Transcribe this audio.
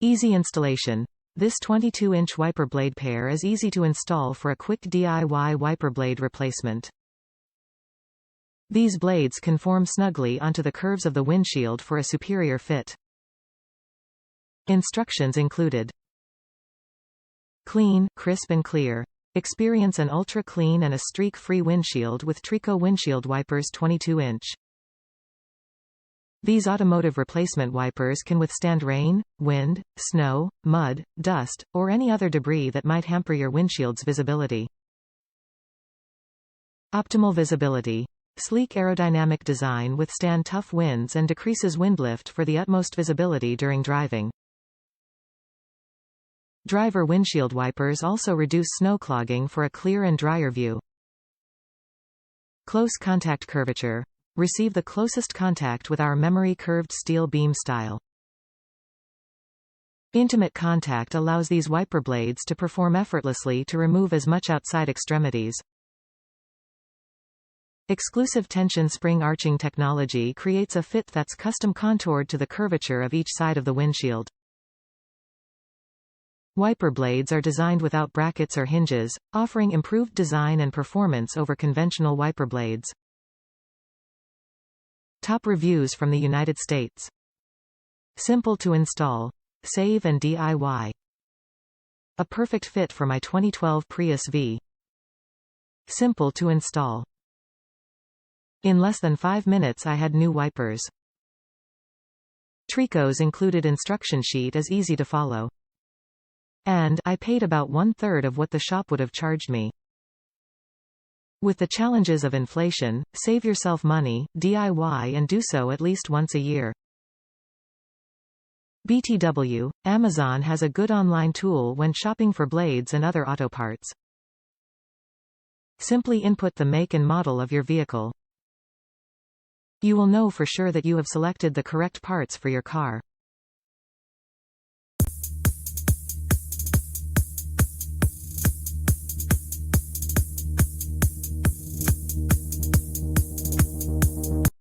Easy installation. This 22-inch wiper blade pair is easy to install for a quick DIY wiper blade replacement. These blades conform snugly onto the curves of the windshield for a superior fit. Instructions included. Clean, crisp and clear. Experience an ultra-clean and a streak-free windshield with Trico windshield wipers 22-inch. These automotive replacement wipers can withstand rain, wind, snow, mud, dust, or any other debris that might hamper your windshield's visibility. Optimal visibility. Sleek aerodynamic design withstand tough winds and decreases wind lift for the utmost visibility during driving. Driver windshield wipers also reduce snow clogging for a clear and drier view. Close contact curvature. Receive the closest contact with our memory curved steel beam style. Intimate contact allows these wiper blades to perform effortlessly to remove as much outside extremities. Exclusive tension spring arching technology creates a fit that's custom contoured to the curvature of each side of the windshield. Wiper blades are designed without brackets or hinges, offering improved design and performance over conventional wiper blades. Top reviews from the United States. Simple to install. Save and DIY. A perfect fit for my 2012 Prius V. Simple to install. In less than 5 minutes I had new wipers. Trico's included instruction sheet is easy to follow. And I paid about 1/3 of what the shop would have charged me. With the challenges of inflation, save yourself money, DIY and do so at least once a year. BTW, Amazon has a good online tool when shopping for blades and other auto parts. Simply input the make and model of your vehicle. You will know for sure that you have selected the correct parts for your car.